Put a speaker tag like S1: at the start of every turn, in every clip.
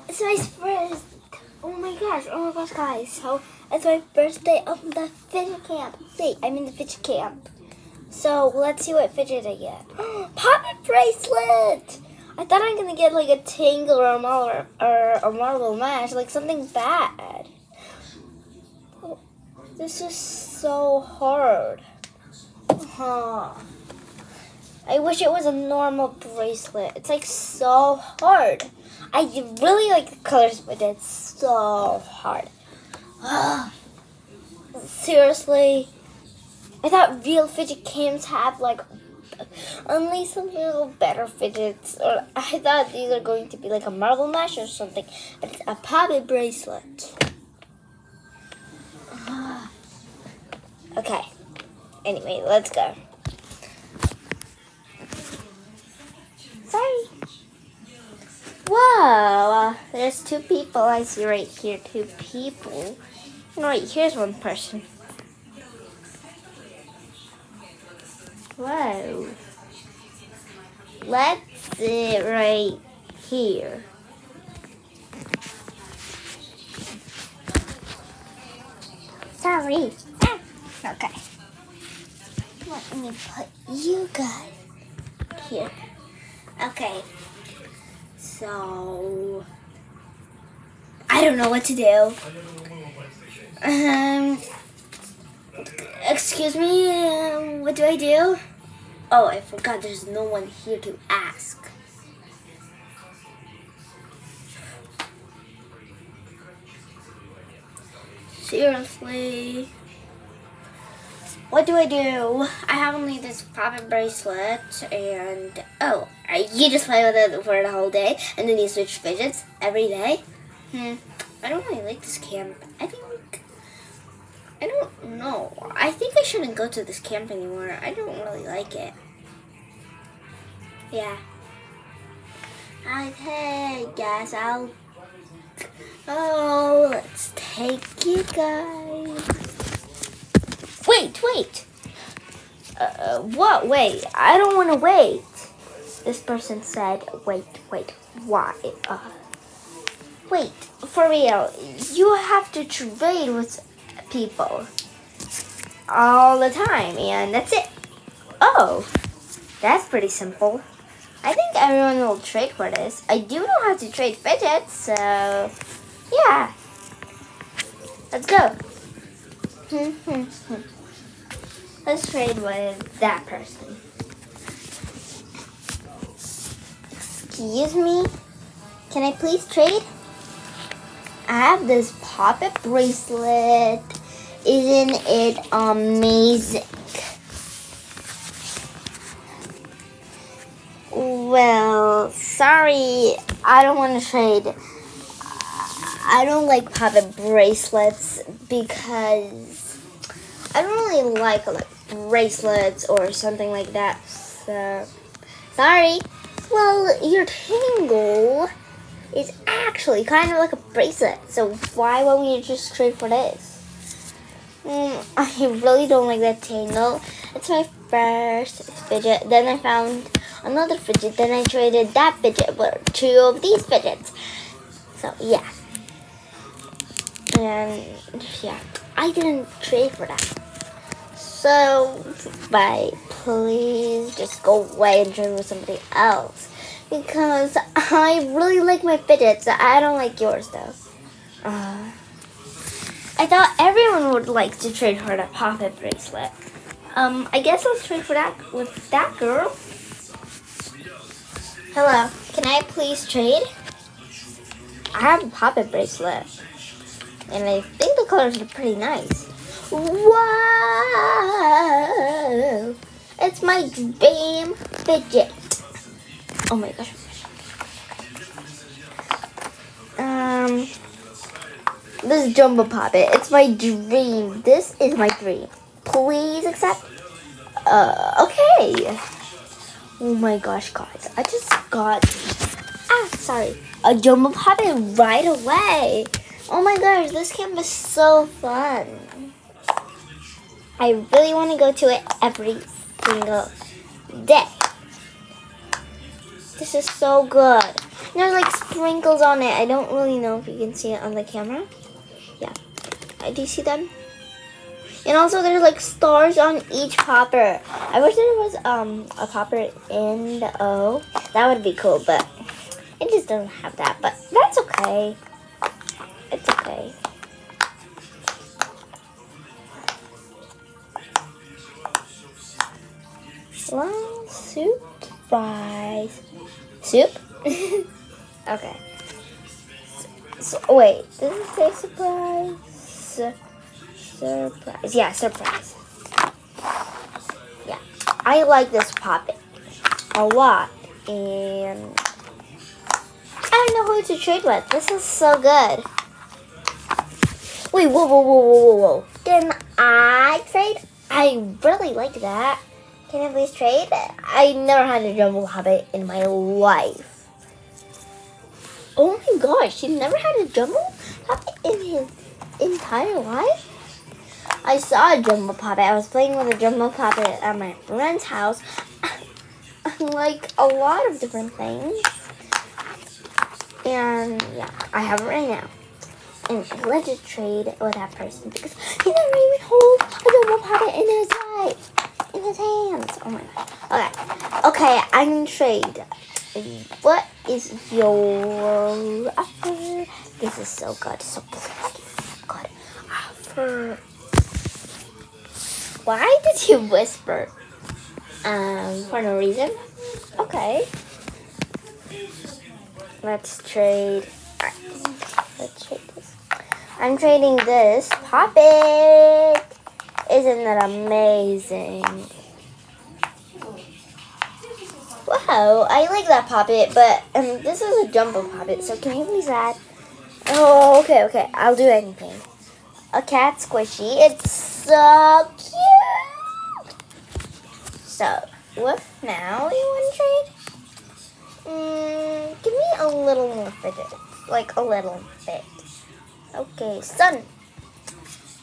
S1: It's my first. Oh my gosh, guys. So it's my first day of the fidget camp. Wait, I'm in the fidget camp. So let's see what fidget I get. Puppet bracelet! I thought I'm gonna get like a tingle or a marble mash, like something bad. Oh, this is so hard. I wish it was a normal bracelet. It's like so hard. I really like the colors, but it's so hard. Seriously, I thought real fidget camps have like only some little better fidgets, or I thought these are going to be like a marble mash or something. It's a puppet bracelet. Okay. Anyway, let's go. Sorry. Whoa, there's two people I see right here. Two people. And right here's one person. Whoa. Let's sit right here. Sorry. Okay. Let me put you guys here. Okay. So I don't know what to do. Excuse me, what do I do? Oh, I forgot there's no one here to ask. Seriously? What do I do? I have only this puppet bracelet and you just play with it for the whole day and then you switch fidgets every day? I don't really like this camp. I don't know. I think I shouldn't go to this camp anymore. I don't really like it. Yeah. Okay, guys, let's take it, guys. Wait. What? Wait. I don't want to wait. This person said, wait. Why? Wait. For real. You have to trade with people all the time, and that's it. Oh, that's pretty simple. I think everyone will trade for this. I do know how to trade fidgets, so yeah. Let's go. Let's trade with that person. Excuse me? Can I please trade? I have this puppet bracelet. Isn't it amazing? Well, sorry, I don't want to trade. I don't like puppet bracelets because I don't really like bracelets or something like that. So, sorry. Well, your tingle is actually kind of like a bracelet. So why won't we just trade for this? I really don't like that tingle. It's my first fidget. Then I found another fidget. Then I traded that fidget for two of these fidgets. So yeah. And yeah, I didn't trade for that. So please just go away and trade with somebody else. Because I really like my fidgets. I don't like yours though. I thought everyone would like to trade for the puppet bracelet. I guess let's trade for that with that girl. Hello, can I please trade? I have a puppet bracelet. And I think the colors are pretty nice. Wow! It's my dream fidget. Oh my gosh. This jumbo puppet. It's my dream. This is my dream. Please accept. Okay. Oh my gosh, guys. I just got a jumbo puppet right away. Oh my gosh, this camp is so fun. I really want to go to it every single day. This is so good. There's like sprinkles on it. I don't really know if you can see it on the camera. Yeah. Do you see them? And also there's like stars on each popper. I wish there was a popper in the O. That would be cool, but it just doesn't have that. But that's okay. It's okay. Well, soup, fries, soup. Okay. So, wait, does it say surprise? Surprise. Yeah, surprise. Yeah, I like this poppet a lot, and I don't know who to trade with. This is so good. Wait, whoa. Can I trade? I really like that. Can I please trade? I never had a jumbo poppet in my life. Oh my gosh, he never had a jumbo poppet in his entire life? I saw a jumbo poppet. I was playing with a jumbo poppet at my friend's house. Like a lot of different things. And yeah, I have it right now. And let's just trade with that person because he never even holds a jumbo poppet in his life. In his hands. Oh my god. Okay, I'm gonna trade. What is your offer? This is so good. So good. Offer. Why did you whisper? For no reason? Okay. Let's trade. Alright. Let's trade this. I'm trading this poppet. Isn't that amazing? Wow, I like that poppet, but this is a jumbo poppet, so can you please add? Oh, okay, I'll do anything. A cat squishy, it's so cute. So, what now you want to trade? Give me a little more fidget, like a little bit. Okay, sun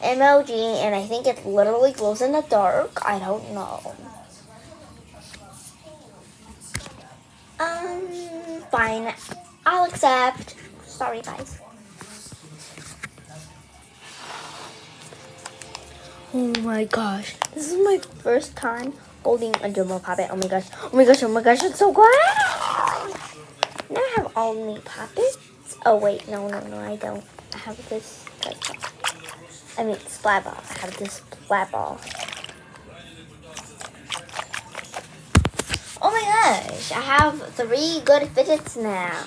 S1: emoji, and I think it literally glows in the dark. I don't know. Fine. I'll accept. Sorry, guys. Oh my gosh. This is my first time holding a jumbo poppet. Oh my gosh. It's so good. Now I have only poppets. Oh wait, no, I don't. I have this. I mean, splat ball. I have this splat ball. Oh my gosh, I have 3 good fidgets now.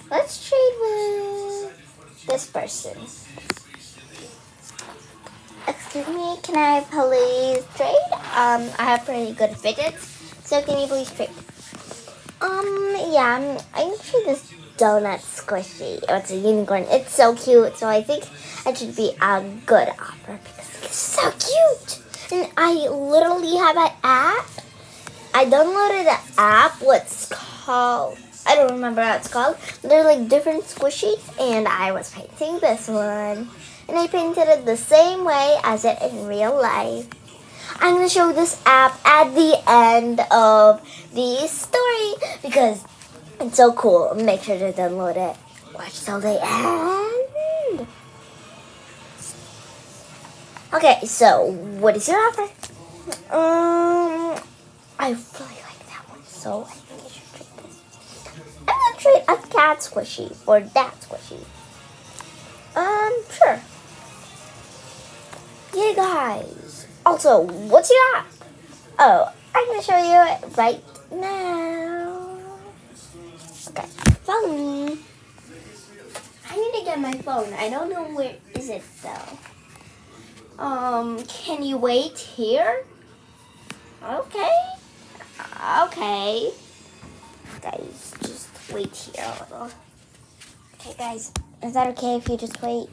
S1: Let's trade with this person. Excuse me, can I please trade? I have pretty good fidgets, so can you please trade? Yeah, I'm gonna trade this donut squishy. Oh, it's a unicorn. It's so cute, so I think it should be a good offer because it's so cute. And I literally have an app. I downloaded an app, what's called, I don't remember how it's called. They're like different squishies, and I was painting this one. And I painted it the same way as it in real life. I'm going to show this app at the end of the story because it's so cool. Make sure to download it. Watch till the end. Okay, so what is your offer? I really like that one, so I think I should trade this. I'm gonna trade a cat squishy for that squishy. Sure. Yeah, guys. Also, what's your app? Oh, I'm gonna show you it right now. Okay, follow me. I need to get my phone. I don't know where is it though. Can you wait here? Okay. Okay. Guys, just wait here a little. Okay, guys. Is that okay if you just wait?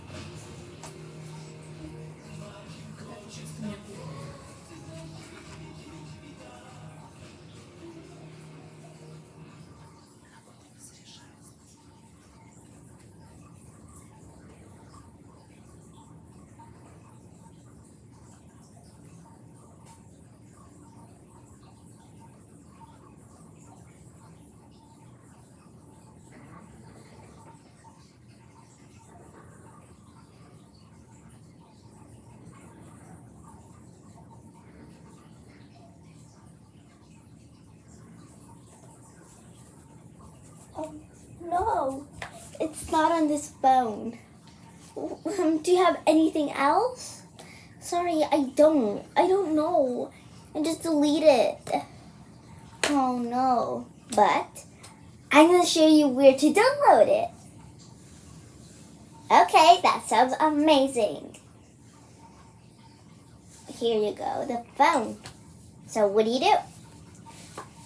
S1: no, it's not on this phone. Do you have anything else? Sorry, I don't know. I just deleted it. Oh no. But I'm going to show you where to download it. Okay, that sounds amazing. Here you go, the phone. So what do?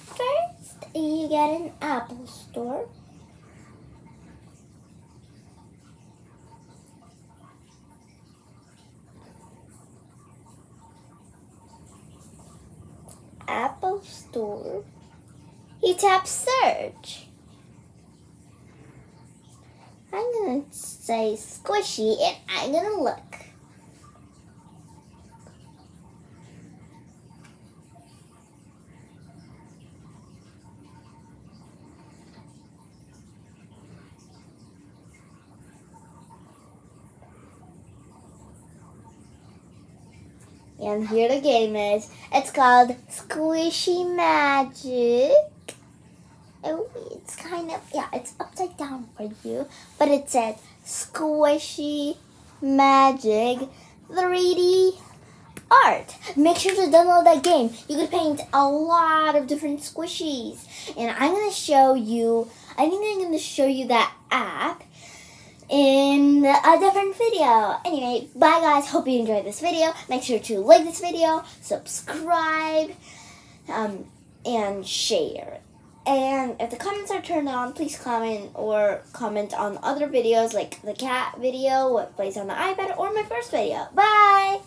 S1: First, you get an Apple Store. Apple Store. You tap search. I'm gonna say squishy and I'm gonna look. And here the game is. It's called Squishy Magic. Oh, it's kind of, yeah, it's upside down for you. But it says Squishy Magic 3D Art. Make sure to download that game. You can paint a lot of different squishies. And I'm going to show you, I think I'm going to show you that app in a different video. Anyway, bye guys. Hope you enjoyed this video. Make sure to like this video, subscribe, and share. And if the comments are turned on, please comment on other videos like the cat video, what plays on the iPad, or my first video. Bye!